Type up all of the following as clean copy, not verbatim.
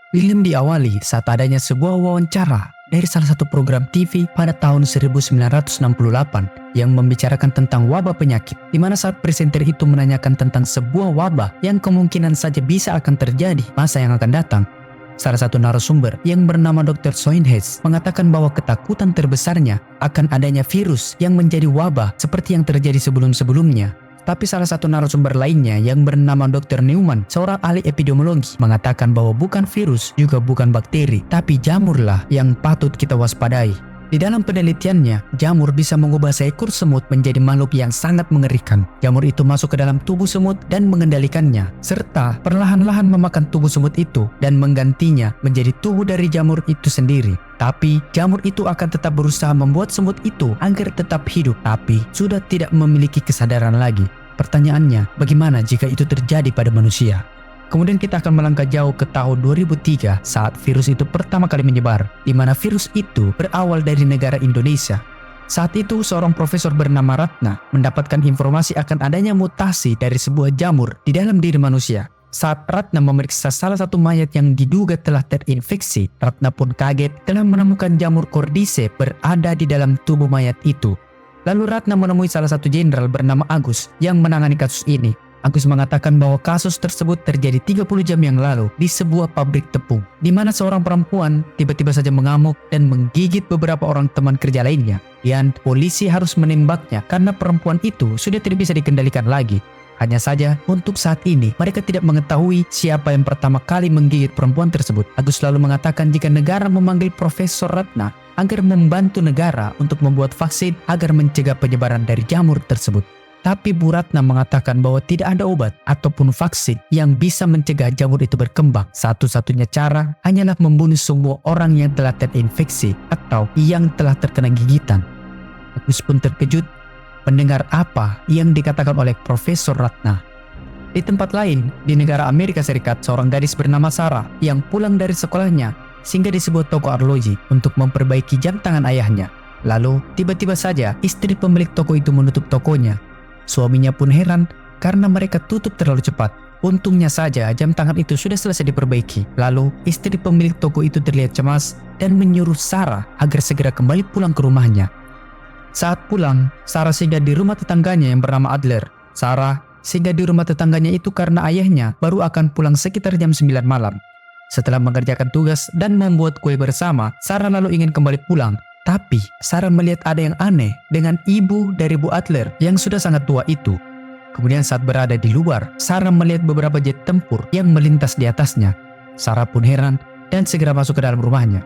Film diawali saat adanya sebuah wawancara dari salah satu program TV pada tahun 1968 yang membicarakan tentang wabah penyakit, di mana saat presenter itu menanyakan tentang sebuah wabah yang kemungkinan saja bisa akan terjadi masa yang akan datang. Salah satu narasumber yang bernama Dr. Soinhes mengatakan bahwa ketakutan terbesarnya akan adanya virus yang menjadi wabah seperti yang terjadi sebelum-sebelumnya. Tapi salah satu narasumber lainnya yang bernama Dr. Newman, seorang ahli epidemiologi, mengatakan bahwa bukan virus juga bukan bakteri, tapi jamurlah yang patut kita waspadai. Di dalam penelitiannya, jamur bisa mengubah seekor semut menjadi makhluk yang sangat mengerikan. Jamur itu masuk ke dalam tubuh semut dan mengendalikannya, serta perlahan-lahan memakan tubuh semut itu dan menggantinya menjadi tubuh dari jamur itu sendiri. Tapi jamur itu akan tetap berusaha membuat semut itu agar tetap hidup, tapi sudah tidak memiliki kesadaran lagi. Pertanyaannya, bagaimana jika itu terjadi pada manusia? Kemudian kita akan melangkah jauh ke tahun 2003 saat virus itu pertama kali menyebar, di mana virus itu berawal dari negara Indonesia. Saat itu seorang profesor bernama Ratna mendapatkan informasi akan adanya mutasi dari sebuah jamur di dalam diri manusia. Saat Ratna memeriksa salah satu mayat yang diduga telah terinfeksi, Ratna pun kaget telah menemukan jamur Cordyceps berada di dalam tubuh mayat itu. Lalu Ratna menemui salah satu jenderal bernama Agus yang menangani kasus ini. Agus mengatakan bahwa kasus tersebut terjadi 30 jam yang lalu di sebuah pabrik tepung, di mana seorang perempuan tiba-tiba saja mengamuk dan menggigit beberapa orang teman kerja lainnya. Dan polisi harus menembaknya karena perempuan itu sudah tidak bisa dikendalikan lagi. Hanya saja, untuk saat ini, mereka tidak mengetahui siapa yang pertama kali menggigit perempuan tersebut. Agus lalu mengatakan jika negara memanggil Profesor Ratna agar membantu negara untuk membuat vaksin agar mencegah penyebaran dari jamur tersebut. Tapi Bu Ratna mengatakan bahwa tidak ada obat ataupun vaksin yang bisa mencegah jamur itu berkembang. Satu-satunya cara hanyalah membunuh semua orang yang telah terinfeksi atau yang telah terkena gigitan. Agus pun terkejut mendengar apa yang dikatakan oleh Profesor Ratna. Di tempat lain, di negara Amerika Serikat, seorang gadis bernama Sarah yang pulang dari sekolahnya singgah di sebuah toko arloji untuk memperbaiki jam tangan ayahnya. Lalu, tiba-tiba saja istri pemilik toko itu menutup tokonya. Suaminya pun heran karena mereka tutup terlalu cepat. Untungnya saja jam tangan itu sudah selesai diperbaiki. Lalu istri pemilik toko itu terlihat cemas dan menyuruh Sarah agar segera kembali pulang ke rumahnya. Saat pulang, Sarah singgah di rumah tetangganya yang bernama Adler. Sarah singgah di rumah tetangganya itu karena ayahnya baru akan pulang sekitar jam 9 malam. Setelah mengerjakan tugas dan membuat kue bersama, Sarah lalu ingin kembali pulang. Tapi Sarah melihat ada yang aneh dengan ibu dari Bu Adler yang sudah sangat tua itu. Kemudian saat berada di luar, Sarah melihat beberapa jet tempur yang melintas di atasnya. Sarah pun heran dan segera masuk ke dalam rumahnya.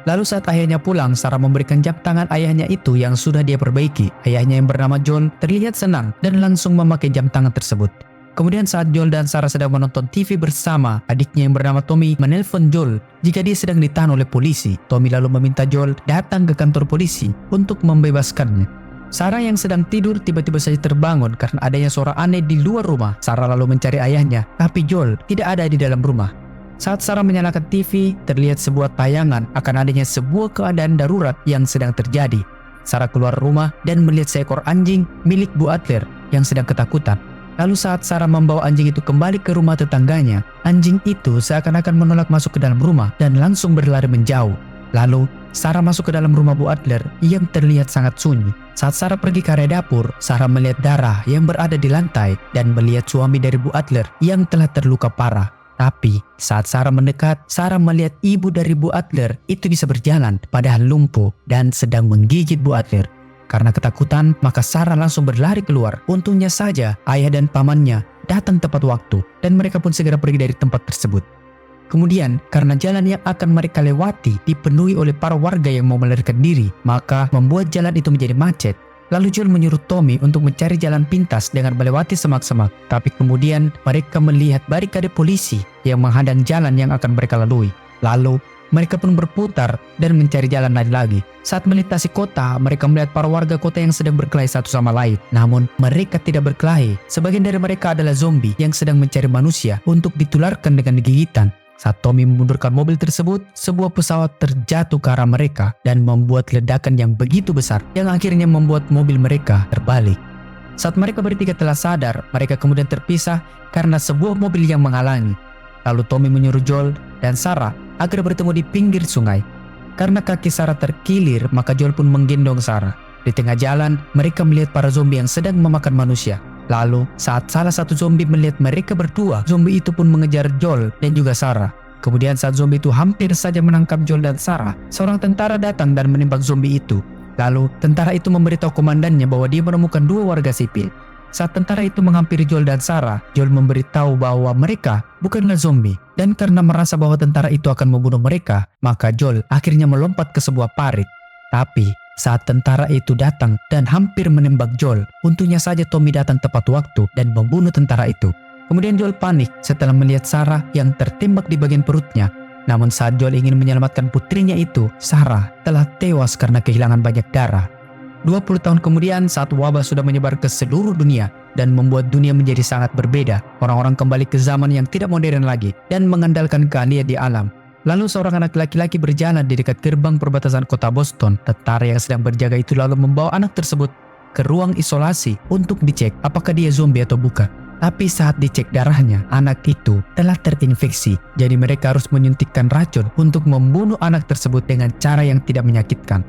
Lalu saat ayahnya pulang, Sarah memberikan jam tangan ayahnya itu yang sudah dia perbaiki. Ayahnya yang bernama Joel terlihat senang dan langsung memakai jam tangan tersebut. Kemudian saat Joel dan Sarah sedang menonton TV bersama, adiknya yang bernama Tommy menelpon Joel jika dia sedang ditahan oleh polisi. Tommy lalu meminta Joel datang ke kantor polisi untuk membebaskannya. Sarah yang sedang tidur tiba-tiba saja terbangun karena adanya suara aneh di luar rumah. Sarah lalu mencari ayahnya, tapi Joel tidak ada di dalam rumah. Saat Sarah menyalakan TV, terlihat sebuah tayangan akan adanya sebuah keadaan darurat yang sedang terjadi. Sarah keluar rumah dan melihat seekor anjing milik Bu Adler yang sedang ketakutan. Lalu saat Sarah membawa anjing itu kembali ke rumah tetangganya, anjing itu seakan-akan menolak masuk ke dalam rumah dan langsung berlari menjauh. Lalu Sarah masuk ke dalam rumah Bu Adler yang terlihat sangat sunyi. Saat Sarah pergi ke area dapur, Sarah melihat darah yang berada di lantai dan melihat suami dari Bu Adler yang telah terluka parah. Tapi saat Sarah mendekat, Sarah melihat ibu dari Bu Adler itu bisa berjalan padahal lumpuh dan sedang menggigit Bu Adler. Karena ketakutan, maka Sarah langsung berlari keluar. Untungnya saja, ayah dan pamannya datang tepat waktu dan mereka pun segera pergi dari tempat tersebut. Kemudian, karena jalan yang akan mereka lewati dipenuhi oleh para warga yang mau melarikan diri, maka membuat jalan itu menjadi macet. Lalu Joel menyuruh Tommy untuk mencari jalan pintas dengan melewati semak-semak. Tapi kemudian mereka melihat barikade polisi yang menghadang jalan yang akan mereka lalui. Lalu mereka pun berputar dan mencari jalan lain lagi. Saat melintasi kota, mereka melihat para warga kota yang sedang berkelahi satu sama lain. Namun, mereka tidak berkelahi. Sebagian dari mereka adalah zombie yang sedang mencari manusia untuk ditularkan dengan gigitan. Saat Tommy memundurkan mobil tersebut, sebuah pesawat terjatuh ke arah mereka dan membuat ledakan yang begitu besar yang akhirnya membuat mobil mereka terbalik. Saat mereka bertiga telah sadar, mereka kemudian terpisah karena sebuah mobil yang menghalangi. Lalu Tommy menyuruh Joel dan Sarah agar bertemu di pinggir sungai. Karena kaki Sarah terkilir, maka Joel pun menggendong Sarah. Di tengah jalan, mereka melihat para zombie yang sedang memakan manusia. Lalu, saat salah satu zombie melihat mereka berdua, zombie itu pun mengejar Joel dan juga Sarah. Kemudian saat zombie itu hampir saja menangkap Joel dan Sarah, seorang tentara datang dan menembak zombie itu. Lalu, tentara itu memberitahu komandannya bahwa dia menemukan 2 warga sipil. Saat tentara itu menghampiri Joel dan Sarah, Joel memberitahu bahwa mereka bukanlah zombie. Dan karena merasa bahwa tentara itu akan membunuh mereka, maka Joel akhirnya melompat ke sebuah parit. Tapi, saat tentara itu datang dan hampir menembak Joel, untungnya saja Tommy datang tepat waktu dan membunuh tentara itu. Kemudian Joel panik setelah melihat Sarah yang tertembak di bagian perutnya. Namun saat Joel ingin menyelamatkan putrinya itu, Sarah telah tewas karena kehilangan banyak darah. 20 tahun kemudian, saat wabah sudah menyebar ke seluruh dunia dan membuat dunia menjadi sangat berbeda, orang-orang kembali ke zaman yang tidak modern lagi dan mengandalkan keahlian di alam. Lalu seorang anak laki-laki berjalan di dekat gerbang perbatasan kota Boston. Tentara yang sedang berjaga itu lalu membawa anak tersebut ke ruang isolasi untuk dicek apakah dia zombie atau bukan. Tapi saat dicek darahnya, anak itu telah terinfeksi. Jadi mereka harus menyuntikkan racun untuk membunuh anak tersebut dengan cara yang tidak menyakitkan.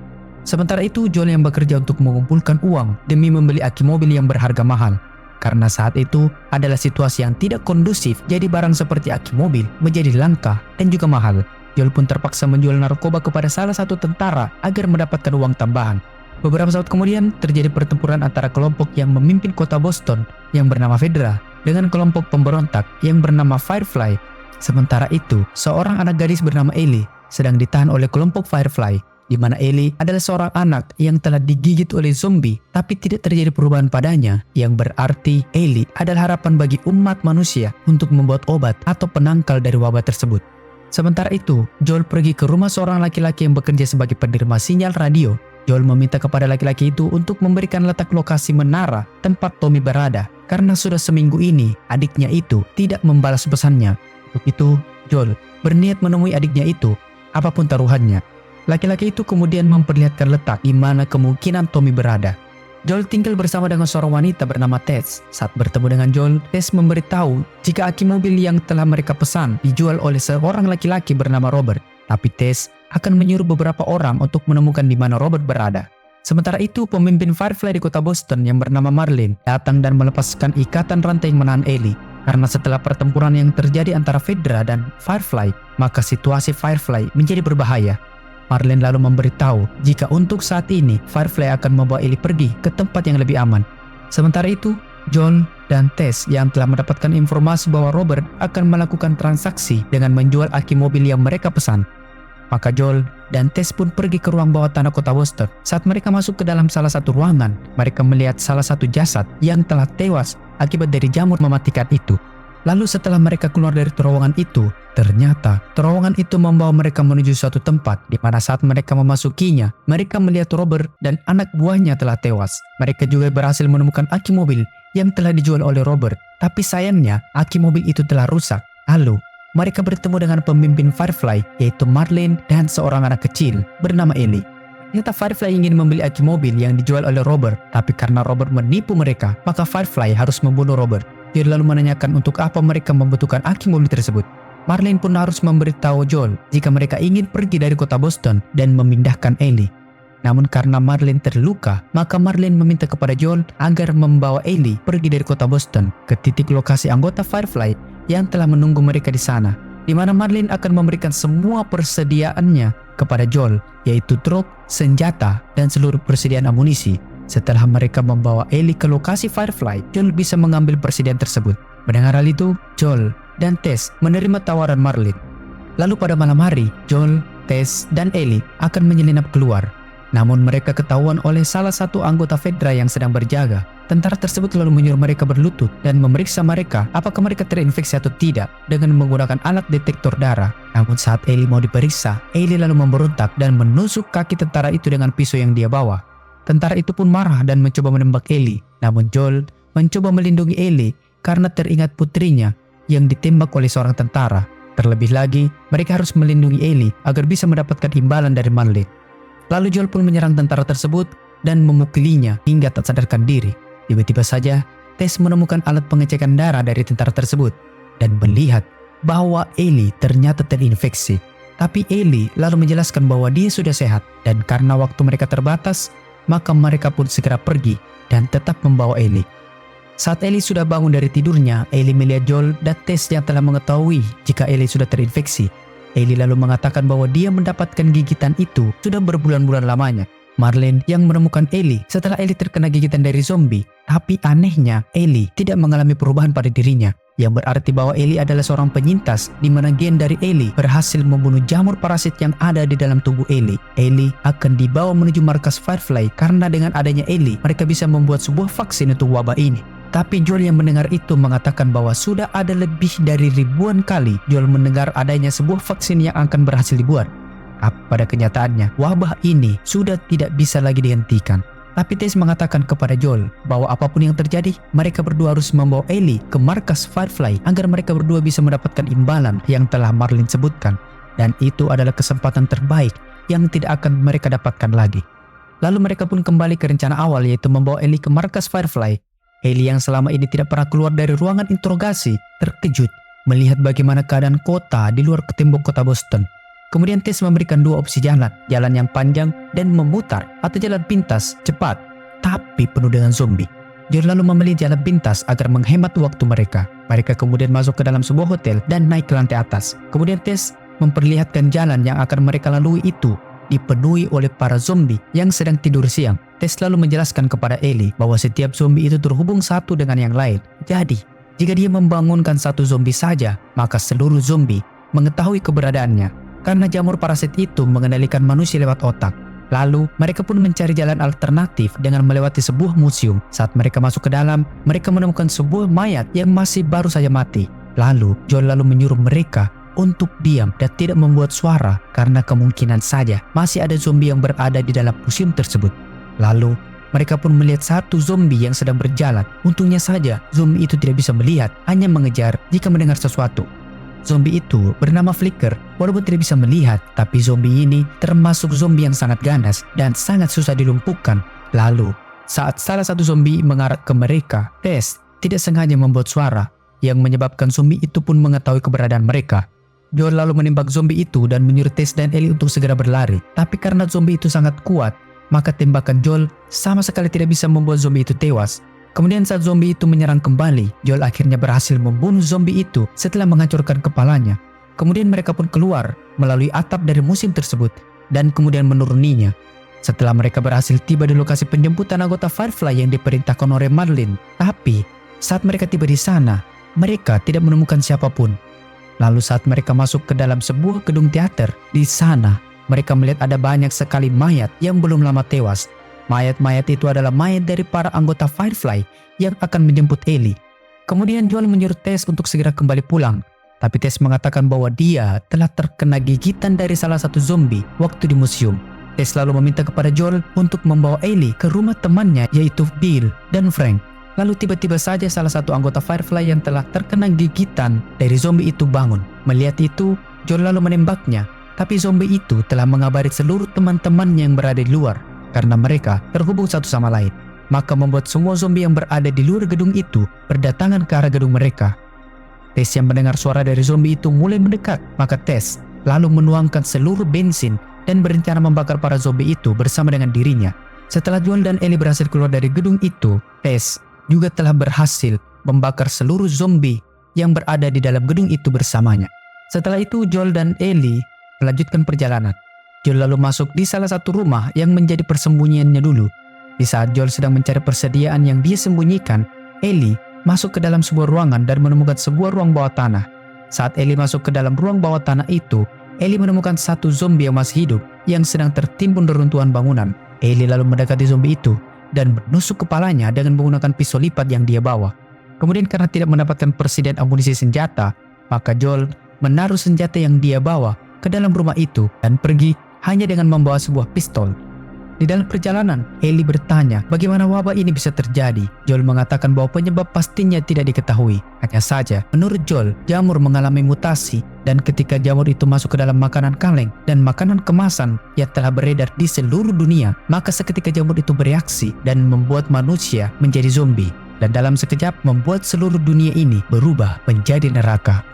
Sementara itu, Joel yang bekerja untuk mengumpulkan uang demi membeli aki mobil yang berharga mahal. Karena saat itu adalah situasi yang tidak kondusif, jadi barang seperti aki mobil menjadi langka dan juga mahal. Joel pun terpaksa menjual narkoba kepada salah satu tentara agar mendapatkan uang tambahan. Beberapa saat kemudian, terjadi pertempuran antara kelompok yang memimpin kota Boston yang bernama Fedra dengan kelompok pemberontak yang bernama Firefly. Sementara itu, seorang anak gadis bernama Ellie sedang ditahan oleh kelompok Firefly, di mana Ellie adalah seorang anak yang telah digigit oleh zombie tapi tidak terjadi perubahan padanya, yang berarti Ellie adalah harapan bagi umat manusia untuk membuat obat atau penangkal dari wabah tersebut. Sementara itu, Joel pergi ke rumah seorang laki-laki yang bekerja sebagai penerima sinyal radio. Joel meminta kepada laki-laki itu untuk memberikan letak lokasi menara tempat Tommy berada, karena sudah seminggu ini adiknya itu tidak membalas pesannya. Untuk itu, Joel berniat menemui adiknya itu, apapun taruhannya. Laki-laki itu kemudian memperlihatkan letak di mana kemungkinan Tommy berada. Joel tinggal bersama dengan seorang wanita bernama Tess. Saat bertemu dengan Joel, Tess memberitahu jika aki mobil yang telah mereka pesan dijual oleh seorang laki-laki bernama Robert. Tapi Tess akan menyuruh beberapa orang untuk menemukan di mana Robert berada. Sementara itu, pemimpin Firefly di kota Boston yang bernama Marlene datang dan melepaskan ikatan rantai yang menahan Ellie. Karena setelah pertempuran yang terjadi antara Fedra dan Firefly, maka situasi Firefly menjadi berbahaya. Marlene lalu memberitahu jika untuk saat ini Firefly akan membawa Ellie pergi ke tempat yang lebih aman. Sementara itu, Joel dan Tess yang telah mendapatkan informasi bahwa Robert akan melakukan transaksi dengan menjual aki mobil yang mereka pesan. Maka Joel dan Tess pun pergi ke ruang bawah tanah kota Boston. Saat mereka masuk ke dalam salah satu ruangan, mereka melihat salah satu jasad yang telah tewas akibat dari jamur mematikan itu. Lalu setelah mereka keluar dari terowongan itu, ternyata terowongan itu membawa mereka menuju suatu tempat di mana saat mereka memasukinya, mereka melihat Robert dan anak buahnya telah tewas. Mereka juga berhasil menemukan aki mobil yang telah dijual oleh Robert, tapi sayangnya aki mobil itu telah rusak. Lalu mereka bertemu dengan pemimpin Firefly, yaitu Marlene dan seorang anak kecil bernama Ellie. Ternyata Firefly ingin membeli aki mobil yang dijual oleh Robert, tapi karena Robert menipu mereka, maka Firefly harus membunuh Robert. Dia lalu menanyakan untuk apa mereka membutuhkan aki mobil tersebut. Marlene pun harus memberitahu Joel jika mereka ingin pergi dari kota Boston dan memindahkan Ellie. Namun karena Marlene terluka, maka Marlene meminta kepada Joel agar membawa Ellie pergi dari kota Boston ke titik lokasi anggota Firefly yang telah menunggu mereka di sana, di mana Marlene akan memberikan semua persediaannya kepada Joel, yaitu truk, senjata, dan seluruh persediaan amunisi. Setelah mereka membawa Ellie ke lokasi Firefly, Joel bisa mengambil persediaan tersebut. Mendengar hal itu, Joel dan Tess menerima tawaran Marlene. Lalu pada malam hari, Joel, Tess, dan Ellie akan menyelinap keluar. Namun mereka ketahuan oleh salah satu anggota Fedra yang sedang berjaga. Tentara tersebut lalu menyuruh mereka berlutut dan memeriksa mereka apakah mereka terinfeksi atau tidak dengan menggunakan alat detektor darah. Namun saat Ellie mau diperiksa, Ellie lalu memberontak dan menusuk kaki tentara itu dengan pisau yang dia bawa. Tentara itu pun marah dan mencoba menembak Ellie. Namun Joel mencoba melindungi Ellie karena teringat putrinya yang ditembak oleh seorang tentara. Terlebih lagi, mereka harus melindungi Ellie agar bisa mendapatkan imbalan dari Marlene. Lalu Joel pun menyerang tentara tersebut dan memukulinya hingga tak sadarkan diri. Tiba-tiba saja, Tess menemukan alat pengecekan darah dari tentara tersebut dan melihat bahwa Ellie ternyata terinfeksi. Tapi Ellie lalu menjelaskan bahwa dia sudah sehat dan karena waktu mereka terbatas, maka mereka pun segera pergi dan tetap membawa Ellie. Saat Ellie sudah bangun dari tidurnya, Ellie melihat Joel dan Tess yang telah mengetahui jika Ellie sudah terinfeksi. Ellie lalu mengatakan bahwa dia mendapatkan gigitan itu sudah berbulan-bulan lamanya. Marlene yang menemukan Ellie setelah Ellie terkena gigitan dari zombie, tapi anehnya Ellie tidak mengalami perubahan pada dirinya, yang berarti bahwa Ellie adalah seorang penyintas di mana gen dari Ellie berhasil membunuh jamur parasit yang ada di dalam tubuh Ellie. Ellie akan dibawa menuju markas Firefly karena dengan adanya Ellie, mereka bisa membuat sebuah vaksin untuk wabah ini. Tapi Joel yang mendengar itu mengatakan bahwa sudah ada lebih dari ribuan kali Joel mendengar adanya sebuah vaksin yang akan berhasil dibuat. Pada kenyataannya, wabah ini sudah tidak bisa lagi dihentikan. Tapi Tess mengatakan kepada Joel bahwa apapun yang terjadi, mereka berdua harus membawa Ellie ke markas Firefly agar mereka berdua bisa mendapatkan imbalan yang telah Marlene sebutkan. Dan itu adalah kesempatan terbaik yang tidak akan mereka dapatkan lagi. Lalu mereka pun kembali ke rencana awal, yaitu membawa Ellie ke markas Firefly. Ellie yang selama ini tidak pernah keluar dari ruangan interogasi terkejut melihat bagaimana keadaan kota di luar tembok kota Boston. Kemudian Tess memberikan dua opsi jalan yang panjang dan memutar atau jalan pintas cepat tapi penuh dengan zombie. Joel lalu memilih jalan pintas agar menghemat waktu mereka. Mereka kemudian masuk ke dalam sebuah hotel dan naik ke lantai atas. Kemudian Tess memperlihatkan jalan yang akan mereka lalui itu dipenuhi oleh para zombie yang sedang tidur siang. Tess lalu menjelaskan kepada Ellie bahwa setiap zombie itu terhubung satu dengan yang lain. Jadi, jika dia membangunkan satu zombie saja, maka seluruh zombie mengetahui keberadaannya. Karena jamur parasit itu mengendalikan manusia lewat otak. Lalu, mereka pun mencari jalan alternatif dengan melewati sebuah museum. Saat mereka masuk ke dalam, mereka menemukan sebuah mayat yang masih baru saja mati. Lalu, Joel lalu menyuruh mereka untuk diam dan tidak membuat suara karena kemungkinan saja masih ada zombie yang berada di dalam museum tersebut. Lalu, mereka pun melihat satu zombie yang sedang berjalan. Untungnya saja, zombie itu tidak bisa melihat, hanya mengejar jika mendengar sesuatu. Zombie itu bernama Flicker, walaupun tidak bisa melihat, tapi zombie ini termasuk zombie yang sangat ganas dan sangat susah dilumpuhkan. Lalu, saat salah satu zombie mengarah ke mereka, Tess tidak sengaja membuat suara yang menyebabkan zombie itu pun mengetahui keberadaan mereka. Joel lalu menembak zombie itu dan menyuruh Tess dan Ellie untuk segera berlari. Tapi karena zombie itu sangat kuat, maka tembakan Joel sama sekali tidak bisa membuat zombie itu tewas. Kemudian saat zombie itu menyerang kembali, Joel akhirnya berhasil membunuh zombie itu setelah menghancurkan kepalanya. Kemudian mereka pun keluar melalui atap dari museum tersebut dan kemudian menuruninya. Setelah mereka berhasil tiba di lokasi penjemputan anggota Firefly yang diperintahkan oleh Marlene. Tapi saat mereka tiba di sana, mereka tidak menemukan siapapun. Lalu saat mereka masuk ke dalam sebuah gedung teater, di sana mereka melihat ada banyak sekali mayat yang belum lama tewas. Mayat-mayat itu adalah mayat dari para anggota Firefly yang akan menjemput Ellie. Kemudian Joel menyuruh Tess untuk segera kembali pulang. Tapi Tess mengatakan bahwa dia telah terkena gigitan dari salah satu zombie waktu di museum. Tess lalu meminta kepada Joel untuk membawa Ellie ke rumah temannya, yaitu Bill dan Frank. Lalu tiba-tiba saja salah satu anggota Firefly yang telah terkena gigitan dari zombie itu bangun. Melihat itu, Joel lalu menembaknya. Tapi zombie itu telah mengabari seluruh teman-temannya yang berada di luar. Karena mereka terhubung satu sama lain, maka membuat semua zombie yang berada di luar gedung itu berdatangan ke arah gedung mereka. Tess yang mendengar suara dari zombie itu mulai mendekat, maka Tess lalu menuangkan seluruh bensin dan berencana membakar para zombie itu bersama dengan dirinya. Setelah Joel dan Ellie berhasil keluar dari gedung itu, Tess juga telah berhasil membakar seluruh zombie yang berada di dalam gedung itu bersamanya. Setelah itu Joel dan Ellie melanjutkan perjalanan. Joel lalu masuk di salah satu rumah yang menjadi persembunyiannya dulu. Di saat Joel sedang mencari persediaan yang dia sembunyikan, Ellie masuk ke dalam sebuah ruangan dan menemukan sebuah ruang bawah tanah. Saat Ellie masuk ke dalam ruang bawah tanah itu, Ellie menemukan satu zombie yang masih hidup yang sedang tertimbun reruntuhan bangunan. Ellie lalu mendekati zombie itu dan menusuk kepalanya dengan menggunakan pisau lipat yang dia bawa. Kemudian karena tidak mendapatkan persediaan amunisi senjata, maka Joel menaruh senjata yang dia bawa ke dalam rumah itu dan pergi hanya dengan membawa sebuah pistol. Di dalam perjalanan, Ellie bertanya bagaimana wabah ini bisa terjadi. Joel mengatakan bahwa penyebab pastinya tidak diketahui. Hanya saja, menurut Joel, jamur mengalami mutasi dan ketika jamur itu masuk ke dalam makanan kaleng dan makanan kemasan yang telah beredar di seluruh dunia, maka seketika jamur itu bereaksi dan membuat manusia menjadi zombie dan dalam sekejap membuat seluruh dunia ini berubah menjadi neraka.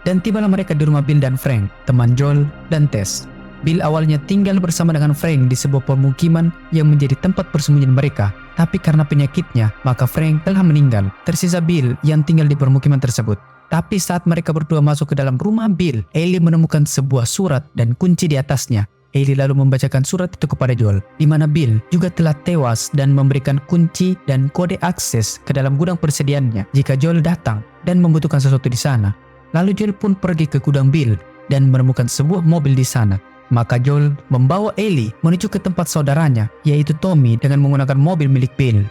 Dan tibalah mereka di rumah Bill dan Frank, teman Joel dan Tess. Bill awalnya tinggal bersama dengan Frank di sebuah pemukiman yang menjadi tempat persembunyian mereka. Tapi karena penyakitnya, maka Frank telah meninggal. Tersisa Bill yang tinggal di permukiman tersebut. Tapi saat mereka berdua masuk ke dalam rumah Bill, Ellie menemukan sebuah surat dan kunci di atasnya. Ellie lalu membacakan surat itu kepada Joel, di mana Bill juga telah tewas dan memberikan kunci dan kode akses ke dalam gudang persediaannya jika Joel datang dan membutuhkan sesuatu di sana. Lalu Joel pun pergi ke gudang Bill dan menemukan sebuah mobil di sana. Maka Joel membawa Ellie menuju ke tempat saudaranya, yaitu Tommy, dengan menggunakan mobil milik Bill.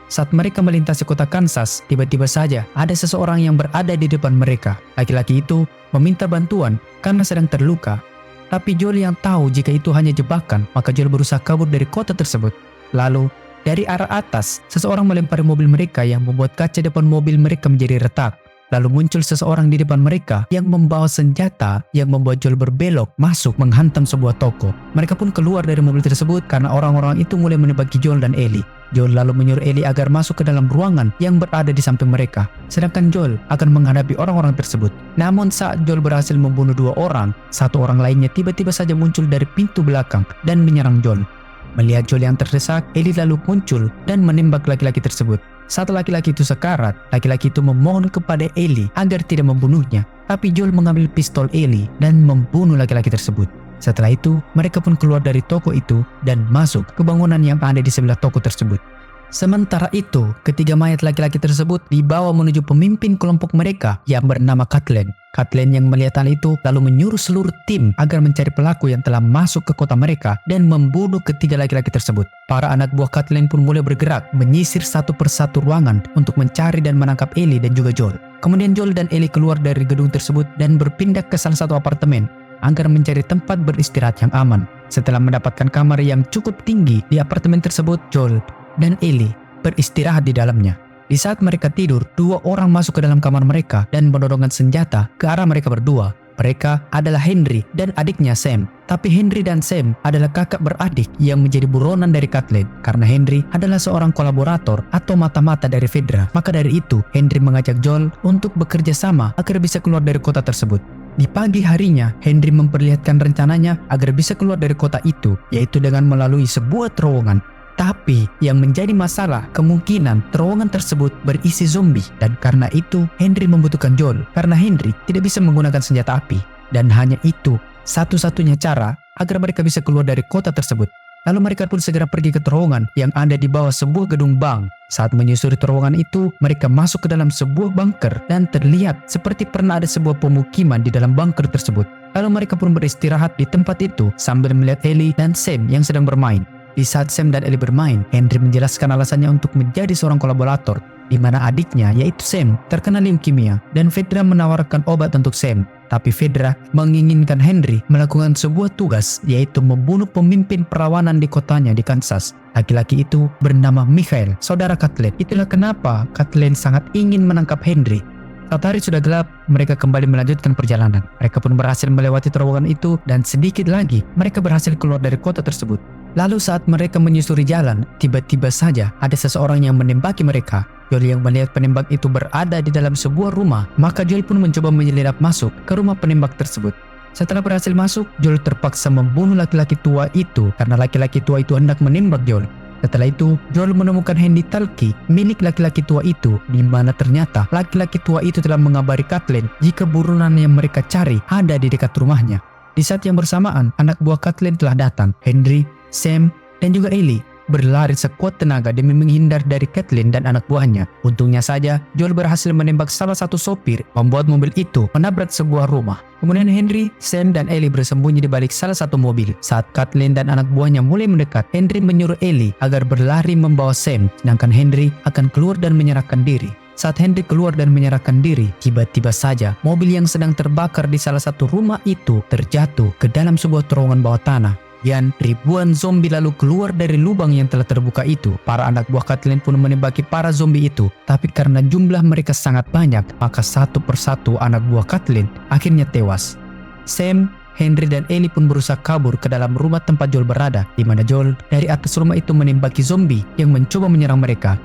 Saat mereka melintasi kota Kansas, tiba-tiba saja ada seseorang yang berada di depan mereka. Laki-laki itu meminta bantuan karena sedang terluka. Tapi Joel yang tahu jika itu hanya jebakan, maka Joel berusaha kabur dari kota tersebut. Lalu, dari arah atas, seseorang melempari mobil mereka yang membuat kaca depan mobil mereka menjadi retak. Lalu muncul seseorang di depan mereka yang membawa senjata yang membuat Joel berbelok masuk menghantam sebuah toko. Mereka pun keluar dari mobil tersebut karena orang-orang itu mulai menembaki Joel dan Ellie. Joel lalu menyuruh Ellie agar masuk ke dalam ruangan yang berada di samping mereka. Sedangkan Joel akan menghadapi orang-orang tersebut. Namun saat Joel berhasil membunuh 2 orang, satu orang lainnya tiba-tiba saja muncul dari pintu belakang dan menyerang Joel. Melihat Joel yang terdesak, Ellie lalu muncul dan menembak laki-laki tersebut. Saat laki-laki itu sekarat, laki-laki itu memohon kepada Ellie agar tidak membunuhnya. Tapi Joel mengambil pistol Ellie dan membunuh laki-laki tersebut. Setelah itu, mereka pun keluar dari toko itu dan masuk ke bangunan yang ada di sebelah toko tersebut. Sementara itu, ketiga mayat laki-laki tersebut dibawa menuju pemimpin kelompok mereka yang bernama Kathleen. Kathleen yang melihat hal itu lalu menyuruh seluruh tim agar mencari pelaku yang telah masuk ke kota mereka dan membunuh ketiga laki-laki tersebut. Para anak buah Kathleen pun mulai bergerak menyisir satu persatu ruangan untuk mencari dan menangkap Ellie dan juga Joel. Kemudian Joel dan Ellie keluar dari gedung tersebut dan berpindah ke salah satu apartemen agar mencari tempat beristirahat yang aman. Setelah mendapatkan kamar yang cukup tinggi di apartemen tersebut, Joel dan Ellie beristirahat di dalamnya. Di saat mereka tidur, 2 orang masuk ke dalam kamar mereka dan menodongkan senjata ke arah mereka berdua. Mereka adalah Henry dan adiknya Sam. Tapi Henry dan Sam adalah kakak beradik yang menjadi buronan dari Kathleen. Karena Henry adalah seorang kolaborator atau mata-mata dari Fedra. Maka dari itu, Henry mengajak Joel untuk bekerja sama agar bisa keluar dari kota tersebut. Di pagi harinya, Henry memperlihatkan rencananya agar bisa keluar dari kota itu, yaitu dengan melalui sebuah terowongan. Tapi yang menjadi masalah, kemungkinan terowongan tersebut berisi zombie, dan karena itu Henry membutuhkan Joel karena Henry tidak bisa menggunakan senjata api, dan hanya itu satu-satunya cara agar mereka bisa keluar dari kota tersebut. Lalu mereka pun segera pergi ke terowongan yang ada di bawah sebuah gedung bank. Saat menyusuri terowongan itu, mereka masuk ke dalam sebuah bunker dan terlihat seperti pernah ada sebuah pemukiman di dalam bunker tersebut. Lalu mereka pun beristirahat di tempat itu sambil melihat Ellie dan Sam yang sedang bermain. Di saat Sam dan Ellie bermain, Henry menjelaskan alasannya untuk menjadi seorang kolaborator, di mana adiknya yaitu Sam terkena leukemia dan Fedra menawarkan obat untuk Sam. Tapi Fedra menginginkan Henry melakukan sebuah tugas, yaitu membunuh pemimpin perlawanan di kotanya di Kansas. Laki-laki itu bernama Michael, saudara Kathleen. Itulah kenapa Kathleen sangat ingin menangkap Henry. Saat hari sudah gelap, mereka kembali melanjutkan perjalanan. Mereka pun berhasil melewati terowongan itu dan sedikit lagi mereka berhasil keluar dari kota tersebut. Lalu saat mereka menyusuri jalan, tiba-tiba saja ada seseorang yang menembaki mereka. Joel yang melihat penembak itu berada di dalam sebuah rumah, maka Joel pun mencoba menyelinap masuk ke rumah penembak tersebut. Setelah berhasil masuk, Joel terpaksa membunuh laki-laki tua itu karena laki-laki tua itu hendak menembak Joel. Setelah itu, Joel menemukan handy talkie milik laki-laki tua itu, di mana ternyata laki-laki tua itu telah mengabari Kathleen jika buronan yang mereka cari ada di dekat rumahnya. Di saat yang bersamaan, anak buah Kathleen telah datang. Henry, Sam, dan juga Ellie berlari sekuat tenaga demi menghindar dari Kathleen dan anak buahnya. Untungnya saja, Joel berhasil menembak salah satu sopir, membuat mobil itu menabrak sebuah rumah. Kemudian Henry, Sam, dan Ellie bersembunyi di balik salah satu mobil. Saat Kathleen dan anak buahnya mulai mendekat, Henry menyuruh Ellie agar berlari membawa Sam, sedangkan Henry akan keluar dan menyerahkan diri. Saat Henry keluar dan menyerahkan diri, tiba-tiba saja mobil yang sedang terbakar di salah satu rumah itu terjatuh ke dalam sebuah terowongan bawah tanah. Dan ribuan zombie lalu keluar dari lubang yang telah terbuka itu. Para anak buah Kathleen pun menembaki para zombie itu. Tapi karena jumlah mereka sangat banyak, maka satu persatu anak buah Kathleen akhirnya tewas. Sam, Henry, dan Ellie pun berusaha kabur ke dalam rumah tempat Joel berada, di mana Joel dari atas rumah itu menembaki zombie yang mencoba menyerang mereka.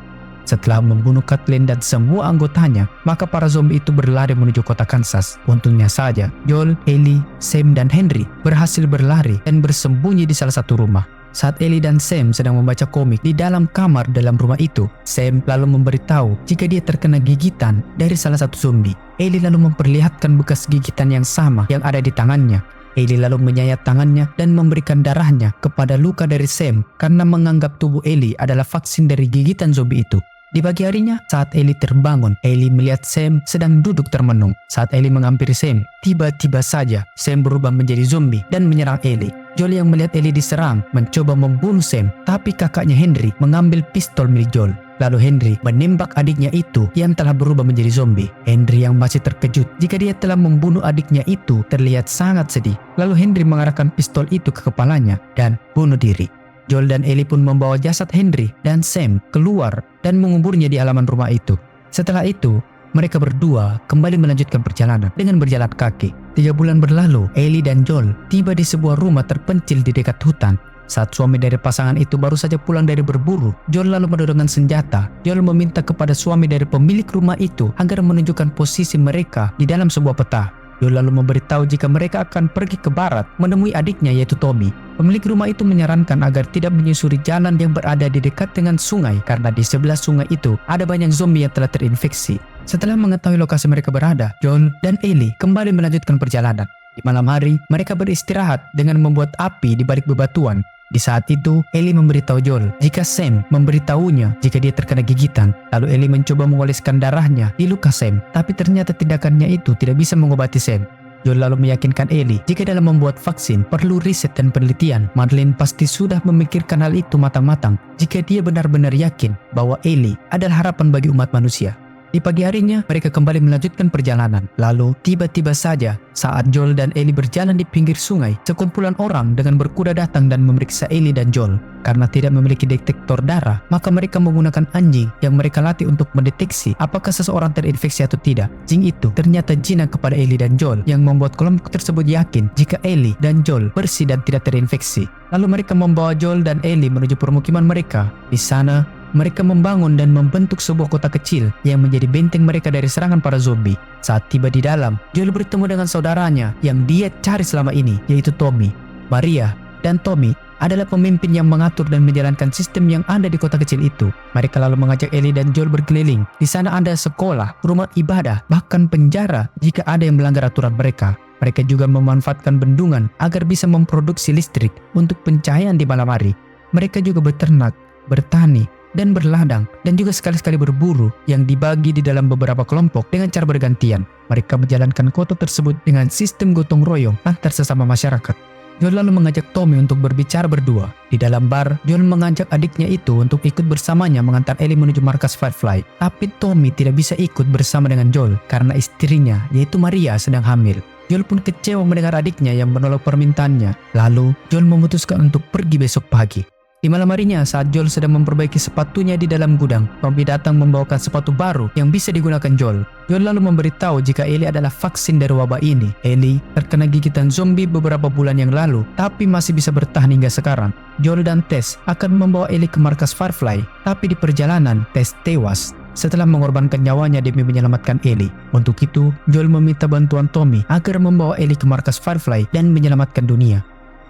Setelah membunuh Kathleen dan semua anggotanya, maka para zombie itu berlari menuju kota Kansas. Untungnya saja, Joel, Ellie, Sam, dan Henry berhasil berlari dan bersembunyi di salah satu rumah. Saat Ellie dan Sam sedang membaca komik di dalam kamar dalam rumah itu, Sam lalu memberitahu jika dia terkena gigitan dari salah satu zombie. Ellie lalu memperlihatkan bekas gigitan yang sama yang ada di tangannya. Ellie lalu menyayat tangannya dan memberikan darahnya kepada luka dari Sam karena menganggap tubuh Ellie adalah vaksin dari gigitan zombie itu. Di pagi harinya, saat Ellie terbangun, Ellie melihat Sam sedang duduk termenung. Saat Ellie menghampiri Sam, tiba-tiba saja Sam berubah menjadi zombie dan menyerang Ellie. Joel yang melihat Ellie diserang mencoba membunuh Sam, tapi kakaknya Henry mengambil pistol milik Joel. Lalu Henry menembak adiknya itu yang telah berubah menjadi zombie. Henry yang masih terkejut jika dia telah membunuh adiknya itu terlihat sangat sedih. Lalu Henry mengarahkan pistol itu ke kepalanya dan bunuh diri. Joel dan Ellie pun membawa jasad Henry dan Sam keluar dan menguburnya di halaman rumah itu. Setelah itu, mereka berdua kembali melanjutkan perjalanan dengan berjalan kaki. 3 bulan berlalu, Ellie dan Joel tiba di sebuah rumah terpencil di dekat hutan. Saat suami dari pasangan itu baru saja pulang dari berburu, Joel lalu menodongkan senjata. Joel meminta kepada suami dari pemilik rumah itu agar menunjukkan posisi mereka di dalam sebuah peta. Joel lalu memberitahu jika mereka akan pergi ke barat menemui adiknya yaitu Tommy. Pemilik rumah itu menyarankan agar tidak menyusuri jalan yang berada di dekat dengan sungai karena di sebelah sungai itu ada banyak zombie yang telah terinfeksi. Setelah mengetahui lokasi mereka berada, Joel dan Ellie kembali melanjutkan perjalanan. Di malam hari, mereka beristirahat dengan membuat api di balik bebatuan. Di saat itu, Ellie memberitahu Joel jika Sam memberitahunya jika dia terkena gigitan. Lalu Ellie mencoba mengoleskan darahnya di luka Sam, tapi ternyata tindakannya itu tidak bisa mengobati Sam. Joel lalu meyakinkan Ellie jika dalam membuat vaksin perlu riset dan penelitian. Madeline pasti sudah memikirkan hal itu matang-matang jika dia benar-benar yakin bahwa Ellie adalah harapan bagi umat manusia. Di pagi harinya, mereka kembali melanjutkan perjalanan. Lalu, tiba-tiba saja, saat Joel dan Ellie berjalan di pinggir sungai, sekumpulan orang dengan berkuda datang dan memeriksa Ellie dan Joel. Karena tidak memiliki detektor darah, maka mereka menggunakan anjing yang mereka latih untuk mendeteksi apakah seseorang terinfeksi atau tidak. Jin itu ternyata jinak kepada Ellie dan Joel yang membuat kelompok tersebut yakin jika Ellie dan Joel bersih dan tidak terinfeksi. Lalu mereka membawa Joel dan Ellie menuju permukiman mereka. Di sana, mereka membangun dan membentuk sebuah kota kecil yang menjadi benteng mereka dari serangan para zombie. Saat tiba di dalam, Joel bertemu dengan saudaranya yang dia cari selama ini, yaitu Tommy. Maria dan Tommy adalah pemimpin yang mengatur dan menjalankan sistem yang ada di kota kecil itu. Mereka lalu mengajak Ellie dan Joel berkeliling. Di sana ada sekolah, rumah ibadah, bahkan penjara jika ada yang melanggar aturan mereka. Mereka juga memanfaatkan bendungan agar bisa memproduksi listrik untuk pencahayaan di malam hari. Mereka juga beternak, bertani, dan berladang, dan juga sekali-sekali berburu yang dibagi di dalam beberapa kelompok dengan cara bergantian. Mereka menjalankan kota tersebut dengan sistem gotong royong antar sesama masyarakat. Joel lalu mengajak Tommy untuk berbicara berdua. Di dalam bar, Joel mengajak adiknya itu untuk ikut bersamanya mengantar Ellie menuju markas Firefly. Tapi Tommy tidak bisa ikut bersama dengan Joel karena istrinya, yaitu Maria, sedang hamil. Joel pun kecewa mendengar adiknya yang menolak permintaannya. Lalu, Joel memutuskan untuk pergi besok pagi. Di malam harinya, saat Joel sedang memperbaiki sepatunya di dalam gudang, Tommy datang membawakan sepatu baru yang bisa digunakan Joel. Joel lalu memberitahu jika Ellie adalah vaksin dari wabah ini. Ellie terkena gigitan zombie beberapa bulan yang lalu, tapi masih bisa bertahan hingga sekarang. Joel dan Tess akan membawa Ellie ke markas Firefly, tapi di perjalanan, Tess tewas setelah mengorbankan nyawanya demi menyelamatkan Ellie. Untuk itu, Joel meminta bantuan Tommy agar membawa Ellie ke markas Firefly dan menyelamatkan dunia.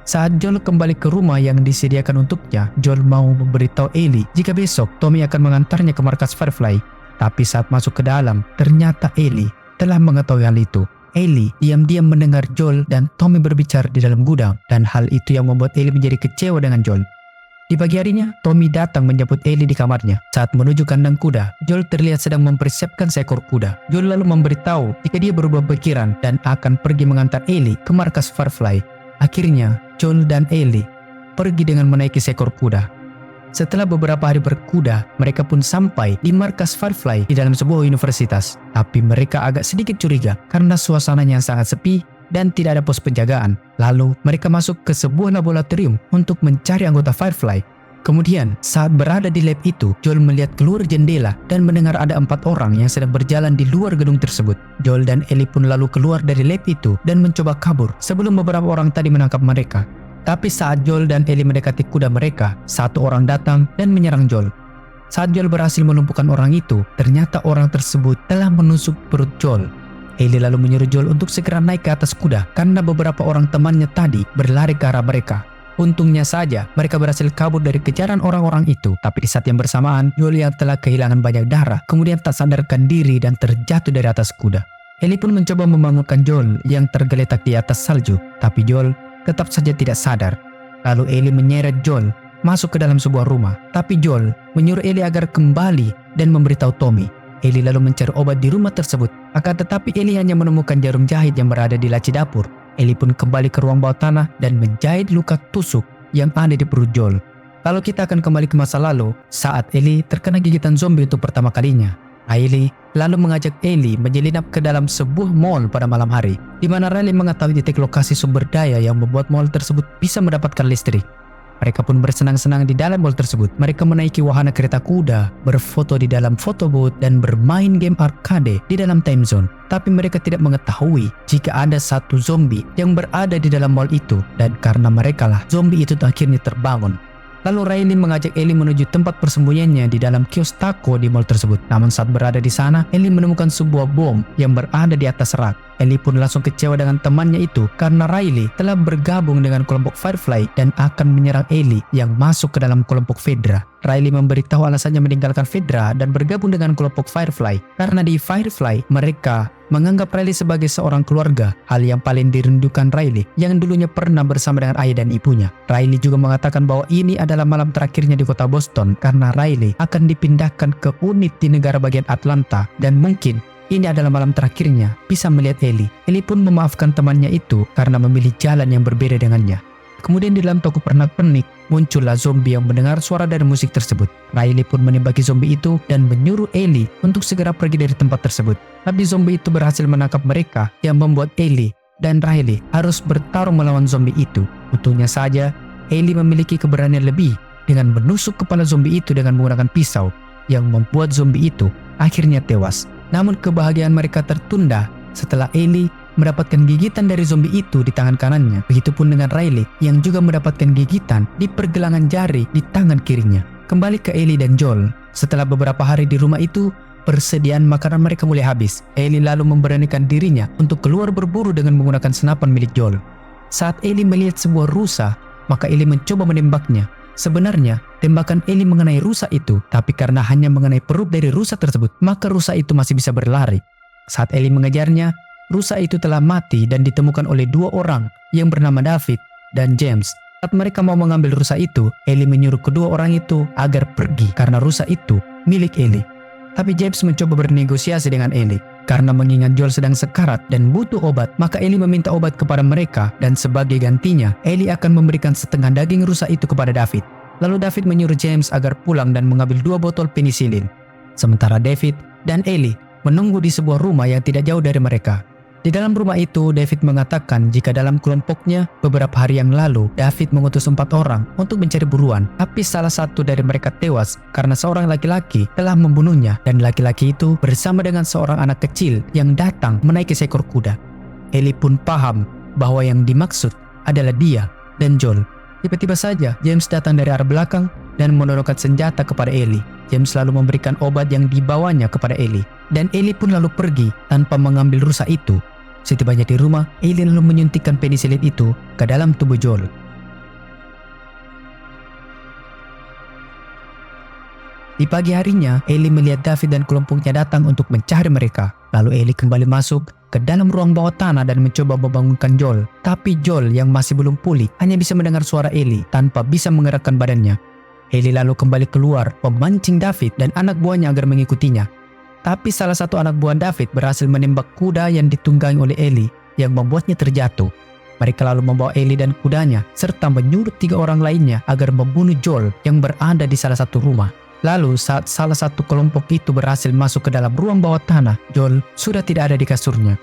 Saat Joel kembali ke rumah yang disediakan untuknya, Joel mau memberitahu Ellie jika besok Tommy akan mengantarnya ke markas Firefly. Tapi saat masuk ke dalam, ternyata Ellie telah mengetahui hal itu. Ellie diam-diam mendengar Joel dan Tommy berbicara di dalam gudang, dan hal itu yang membuat Ellie menjadi kecewa dengan Joel. Di pagi harinya, Tommy datang menjemput Ellie di kamarnya. Saat menuju kandang kuda, Joel terlihat sedang mempersiapkan seekor kuda. Joel lalu memberitahu jika dia berubah pikiran dan akan pergi mengantar Ellie ke markas Firefly. Akhirnya, Joel dan Ellie pergi dengan menaiki seekor kuda. Setelah beberapa hari berkuda, mereka pun sampai di markas Firefly di dalam sebuah universitas. Tapi mereka agak sedikit curiga karena suasananya yang sangat sepi dan tidak ada pos penjagaan. Lalu, mereka masuk ke sebuah laboratorium untuk mencari anggota Firefly. Kemudian, saat berada di lab itu, Joel melihat keluar jendela dan mendengar ada 4 orang yang sedang berjalan di luar gedung tersebut. Joel dan Ellie pun lalu keluar dari lab itu dan mencoba kabur sebelum beberapa orang tadi menangkap mereka. Tapi saat Joel dan Ellie mendekati kuda mereka, 1 orang datang dan menyerang Joel. Saat Joel berhasil melumpuhkan orang itu, ternyata orang tersebut telah menusuk perut Joel. Ellie lalu menyuruh Joel untuk segera naik ke atas kuda karena beberapa orang temannya tadi berlari ke arah mereka. Untungnya saja mereka berhasil kabur dari kejaran orang-orang itu, tapi di saat yang bersamaan Joel yang telah kehilangan banyak darah kemudian tak sadarkan diri dan terjatuh dari atas kuda. Ellie pun mencoba membangunkan Joel yang tergeletak di atas salju, tapi Joel tetap saja tidak sadar. Lalu Ellie menyeret Joel masuk ke dalam sebuah rumah, tapi Joel menyuruh Ellie agar kembali dan memberitahu Tommy. Ellie lalu mencari obat di rumah tersebut, akan tetapi Ellie hanya menemukan jarum jahit yang berada di laci dapur. Ellie pun kembali ke ruang bawah tanah dan menjahit luka tusuk yang ada di perut Joel. Lalu kita akan kembali ke masa lalu saat Ellie terkena gigitan zombie untuk pertama kalinya. Riley lalu mengajak Ellie menyelinap ke dalam sebuah mall pada malam hari, di mana Riley mengetahui titik lokasi sumber daya yang membuat mall tersebut bisa mendapatkan listrik. Mereka pun bersenang-senang di dalam mall tersebut. Mereka menaiki wahana kereta kuda, berfoto di dalam photo booth, dan bermain game arcade di dalam time zone. Tapi mereka tidak mengetahui jika ada satu zombie yang berada di dalam mall itu, dan karena merekalah zombie itu akhirnya terbangun. Lalu Riley mengajak Ellie menuju tempat persembunyiannya di dalam kios taco di mall tersebut. Namun saat berada di sana, Ellie menemukan sebuah bom yang berada di atas rak. Ellie pun langsung kecewa dengan temannya itu karena Riley telah bergabung dengan kelompok Firefly dan akan menyerang Ellie yang masuk ke dalam kelompok Fedra. Riley memberitahu alasannya meninggalkan Fedra dan bergabung dengan kelompok Firefly karena di Firefly mereka menganggap Riley sebagai seorang keluarga, hal yang paling dirindukan Riley yang dulunya pernah bersama dengan ayah dan ibunya. Riley juga mengatakan bahwa ini adalah malam terakhirnya di kota Boston karena Riley akan dipindahkan ke unit di negara bagian Atlanta dan mungkin ini adalah malam terakhirnya bisa melihat Ellie. Ellie pun memaafkan temannya itu karena memilih jalan yang berbeda dengannya. Kemudian di dalam toko pernak-pernik muncullah zombie yang mendengar suara dari musik tersebut. Riley pun menembaki zombie itu dan menyuruh Ellie untuk segera pergi dari tempat tersebut. Tapi zombie itu berhasil menangkap mereka yang membuat Ellie dan Riley harus bertarung melawan zombie itu. Untungnya saja Ellie memiliki keberanian lebih dengan menusuk kepala zombie itu dengan menggunakan pisau yang membuat zombie itu akhirnya tewas. Namun kebahagiaan mereka tertunda setelah Ellie mendapatkan gigitan dari zombie itu di tangan kanannya. Begitupun dengan Riley yang juga mendapatkan gigitan di pergelangan jari di tangan kirinya. Kembali ke Ellie dan Joel. Setelah beberapa hari di rumah itu, persediaan makanan mereka mulai habis. Ellie lalu memberanikan dirinya untuk keluar berburu dengan menggunakan senapan milik Joel. Saat Ellie melihat sebuah rusa, maka Ellie mencoba menembaknya. Sebenarnya, tembakan Ellie mengenai rusa itu, tapi karena hanya mengenai perut dari rusa tersebut, maka rusa itu masih bisa berlari. Saat Ellie mengejarnya, rusa itu telah mati dan ditemukan oleh dua orang yang bernama David dan James. Saat mereka mau mengambil rusa itu, Ellie menyuruh kedua orang itu agar pergi karena rusa itu milik Ellie. Tapi James mencoba bernegosiasi dengan Ellie. Karena mengingat Joel sedang sekarat dan butuh obat, maka Ellie meminta obat kepada mereka dan sebagai gantinya, Ellie akan memberikan setengah daging rusa itu kepada David. Lalu David menyuruh James agar pulang dan mengambil 2 botol penisilin. Sementara David dan Ellie menunggu di sebuah rumah yang tidak jauh dari mereka. Di dalam rumah itu, David mengatakan jika dalam kelompoknya beberapa hari yang lalu, David mengutus 4 orang untuk mencari buruan, tapi salah satu dari mereka tewas karena seorang laki-laki telah membunuhnya dan laki-laki itu bersama dengan seorang anak kecil yang datang menaiki seekor kuda. Ellie pun paham bahwa yang dimaksud adalah dia dan Joel. Tiba-tiba saja James datang dari arah belakang dan menodongkan senjata kepada Ellie. James lalu memberikan obat yang dibawanya kepada Ellie dan Ellie pun lalu pergi tanpa mengambil rusa itu. Setibanya di rumah, Ellie lalu menyuntikkan penisilin itu ke dalam tubuh Joel. Di pagi harinya, Ellie melihat David dan kelompoknya datang untuk mencari mereka. Lalu Ellie kembali masuk ke dalam ruang bawah tanah dan mencoba membangunkan Joel. Tapi Joel yang masih belum pulih hanya bisa mendengar suara Ellie tanpa bisa menggerakkan badannya. Ellie lalu kembali keluar memancing David dan anak buahnya agar mengikutinya. Tapi salah satu anak buah David berhasil menembak kuda yang ditunggangi oleh Ellie yang membuatnya terjatuh. Mereka lalu membawa Ellie dan kudanya serta menyuruh 3 orang lainnya agar membunuh Joel yang berada di salah satu rumah. Lalu saat salah satu kelompok itu berhasil masuk ke dalam ruang bawah tanah, Joel sudah tidak ada di kasurnya.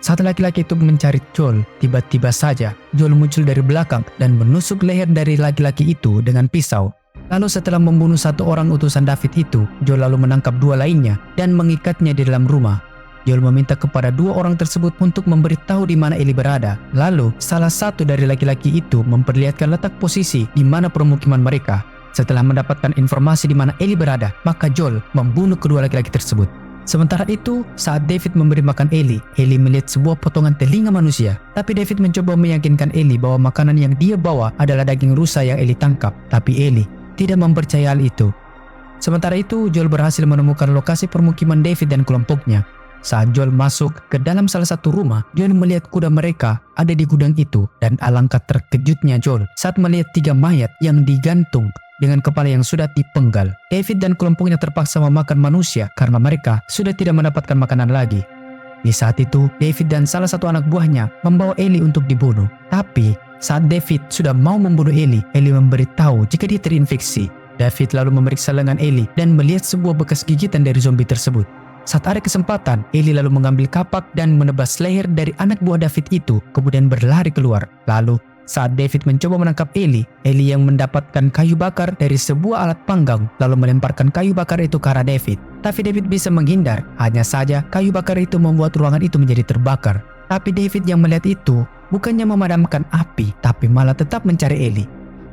Saat laki-laki itu mencari Joel, tiba-tiba saja Joel muncul dari belakang dan menusuk leher dari laki-laki itu dengan pisau. Lalu setelah membunuh 1 orang utusan David itu, Joel lalu menangkap 2 lainnya dan mengikatnya di dalam rumah. Joel meminta kepada 2 orang tersebut untuk memberitahu di mana Ellie berada. Lalu salah satu dari laki-laki itu memperlihatkan letak posisi di mana permukiman mereka. Setelah mendapatkan informasi di mana Ellie berada, maka Joel membunuh kedua laki-laki tersebut. Sementara itu, saat David memberi makan Ellie melihat sebuah potongan telinga manusia. Tapi David mencoba meyakinkan Ellie bahwa makanan yang dia bawa adalah daging rusa yang Ellie tangkap. Tapi Ellie tidak mempercayai hal itu. Sementara itu, Joel berhasil menemukan lokasi permukiman David dan kelompoknya. Saat Joel masuk ke dalam salah satu rumah, Joel melihat kuda mereka ada di gudang itu. Dan alangkah terkejutnya Joel saat melihat 3 mayat yang digantung dengan kepala yang sudah dipenggal. David dan kelompoknya terpaksa memakan manusia karena mereka sudah tidak mendapatkan makanan lagi. Di saat itu, David dan salah satu anak buahnya membawa Ellie untuk dibunuh. Tapi saat David sudah mau membunuh Ellie memberitahu jika dia terinfeksi. David lalu memeriksa lengan Ellie dan melihat sebuah bekas gigitan dari zombie tersebut. Saat ada kesempatan, Ellie lalu mengambil kapak dan menebas leher dari anak buah David itu, kemudian berlari keluar. Lalu, saat David mencoba menangkap Ellie yang mendapatkan kayu bakar dari sebuah alat panggang, lalu melemparkan kayu bakar itu ke arah David. Tapi David bisa menghindar, hanya saja kayu bakar itu membuat ruangan itu menjadi terbakar. Tapi David yang melihat itu, bukannya memadamkan api, tapi malah tetap mencari Ellie.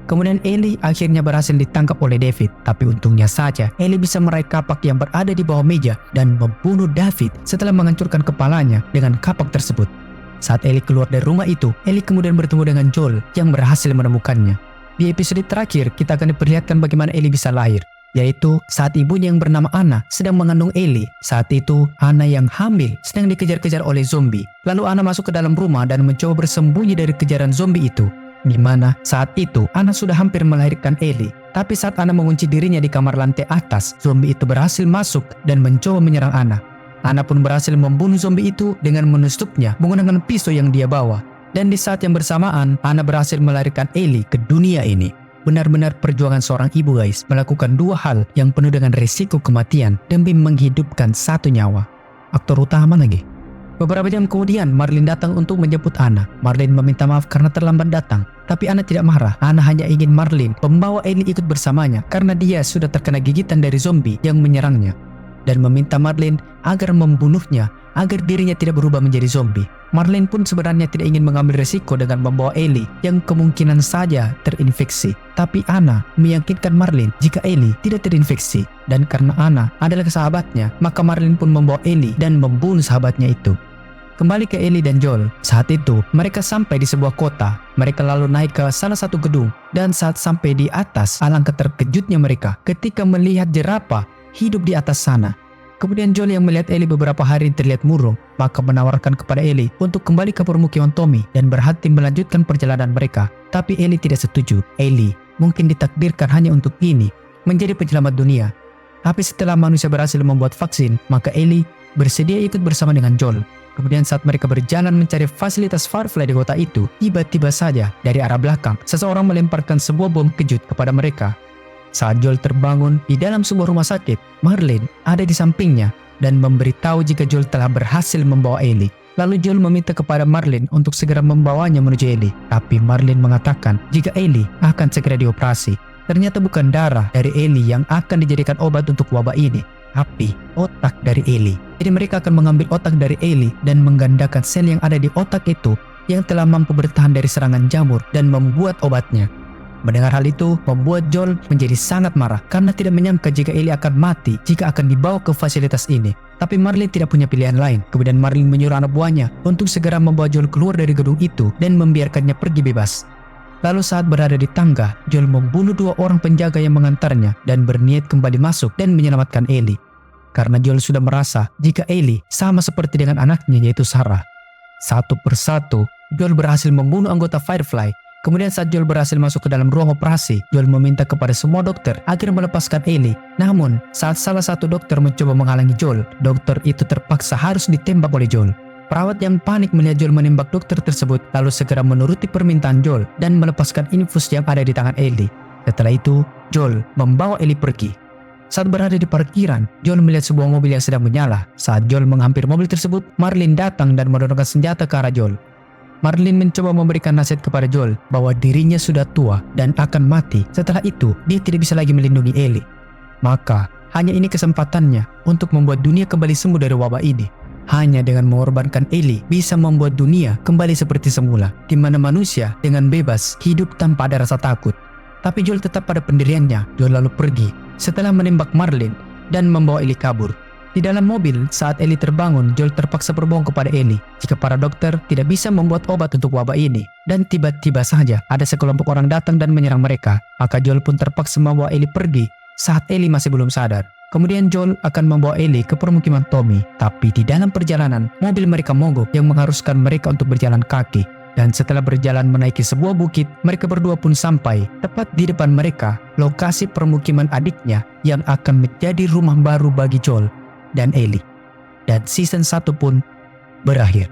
Kemudian Ellie akhirnya berhasil ditangkap oleh David. Tapi untungnya saja, Ellie bisa meraih kapak yang berada di bawah meja dan membunuh David setelah menghancurkan kepalanya dengan kapak tersebut. Saat Ellie keluar dari rumah itu, Ellie kemudian bertemu dengan Joel yang berhasil menemukannya. Di episode terakhir, kita akan diperlihatkan bagaimana Ellie bisa lahir, yaitu saat ibunya yang bernama Anna sedang mengandung Ellie. Saat itu, Anna yang hamil sedang dikejar-kejar oleh zombie. Lalu Anna masuk ke dalam rumah dan mencoba bersembunyi dari kejaran zombie itu. Di mana saat itu Anna sudah hampir melahirkan Ellie. Tapi saat Anna mengunci dirinya di kamar lantai atas, zombie itu berhasil masuk dan mencoba menyerang Anna. Anna pun berhasil membunuh zombie itu dengan menusuknya menggunakan pisau yang dia bawa. Dan di saat yang bersamaan, Anna berhasil melahirkan Ellie ke dunia ini. Benar-benar perjuangan seorang ibu guys, melakukan 2 hal yang penuh dengan risiko kematian demi menghidupkan 1 nyawa. Aktor utama lagi. Beberapa jam kemudian, Marlene datang untuk menjemput Anna. Marlene meminta maaf karena terlambat datang. Tapi Anna tidak marah. Anna hanya ingin Marlene membawa Ellie ikut bersamanya karena dia sudah terkena gigitan dari zombie yang menyerangnya. Dan meminta Marlene agar membunuhnya agar dirinya tidak berubah menjadi zombie. Marlene pun sebenarnya tidak ingin mengambil resiko dengan membawa Ellie yang kemungkinan saja terinfeksi. Tapi Anna meyakinkan Marlene jika Ellie tidak terinfeksi. Dan karena Anna adalah sahabatnya, maka Marlene pun membawa Ellie dan membunuh sahabatnya itu. Kembali ke Ellie dan Joel. Saat itu, mereka sampai di sebuah kota. Mereka lalu naik ke salah satu gedung. Dan saat sampai di atas, alangkah terkejutnya mereka ketika melihat jerapah hidup di atas sana. Kemudian Joel yang melihat Ellie beberapa hari terlihat murung, maka menawarkan kepada Ellie untuk kembali ke permukiman Tommy dan berhati melanjutkan perjalanan mereka. Tapi Ellie tidak setuju. Ellie mungkin ditakdirkan hanya untuk ini, menjadi penyelamat dunia. Tapi setelah manusia berhasil membuat vaksin, maka Ellie bersedia ikut bersama dengan Joel. Kemudian saat mereka berjalan mencari fasilitas Firefly di kota itu, tiba-tiba saja dari arah belakang, seseorang melemparkan sebuah bom kejut kepada mereka. Saat Joel terbangun di dalam sebuah rumah sakit, Marlene ada di sampingnya dan memberitahu jika Joel telah berhasil membawa Ellie. Lalu Joel meminta kepada Marlene untuk segera membawanya menuju Ellie. Tapi Marlene mengatakan jika Ellie akan segera dioperasi. Ternyata bukan darah dari Ellie yang akan dijadikan obat untuk wabah ini, tapi otak dari Ellie. Jadi mereka akan mengambil otak dari Ellie dan menggandakan sel yang ada di otak itu yang telah mampu bertahan dari serangan jamur dan membuat obatnya. Mendengar hal itu membuat Joel menjadi sangat marah karena tidak menyangka jika Ellie akan mati jika akan dibawa ke fasilitas ini. Tapi Marlene tidak punya pilihan lain. Kemudian Marlene menyuruh anak buahnya untuk segera membawa Joel keluar dari gedung itu dan membiarkannya pergi bebas. Lalu saat berada di tangga, Joel membunuh 2 orang penjaga yang mengantarnya dan berniat kembali masuk dan menyelamatkan Ellie. Karena Joel sudah merasa jika Ellie sama seperti dengan anaknya yaitu Sarah. Satu persatu, Joel berhasil membunuh anggota Firefly. Kemudian saat Joel berhasil masuk ke dalam ruang operasi, Joel meminta kepada semua dokter agar melepaskan Ellie. Namun, saat salah satu dokter mencoba menghalangi Joel, dokter itu terpaksa harus ditembak oleh Joel. Perawat yang panik melihat Joel menembak dokter tersebut lalu segera menuruti permintaan Joel dan melepaskan infus yang ada di tangan Ellie. Setelah itu, Joel membawa Ellie pergi. Saat berada di parkiran, Joel melihat sebuah mobil yang sedang menyala. Saat Joel menghampiri mobil tersebut, Marlene datang dan menodongkan senjata ke arah Joel. Marlene mencoba memberikan nasihat kepada Joel bahwa dirinya sudah tua dan akan mati. Setelah itu, dia tidak bisa lagi melindungi Ellie. Maka, hanya ini kesempatannya untuk membuat dunia kembali sembuh dari wabah ini. Hanya dengan mengorbankan Ellie bisa membuat dunia kembali seperti semula, di mana manusia dengan bebas hidup tanpa ada rasa takut. Tapi Joel tetap pada pendiriannya. Joel lalu pergi setelah menembak Marlene dan membawa Ellie kabur. Di dalam mobil, saat Ellie terbangun, Joel terpaksa berbohong kepada Ellie jika para dokter tidak bisa membuat obat untuk wabah ini. Dan tiba-tiba saja ada sekelompok orang datang dan menyerang mereka. Maka Joel pun terpaksa membawa Ellie pergi saat Ellie masih belum sadar. Kemudian Joel akan membawa Ellie ke permukiman Tommy. Tapi di dalam perjalanan, mobil mereka mogok yang mengharuskan mereka untuk berjalan kaki. Dan setelah berjalan menaiki sebuah bukit, mereka berdua pun sampai tepat di depan mereka, lokasi permukiman adiknya yang akan menjadi rumah baru bagi Joel dan Ellie. Dan season 1 pun berakhir.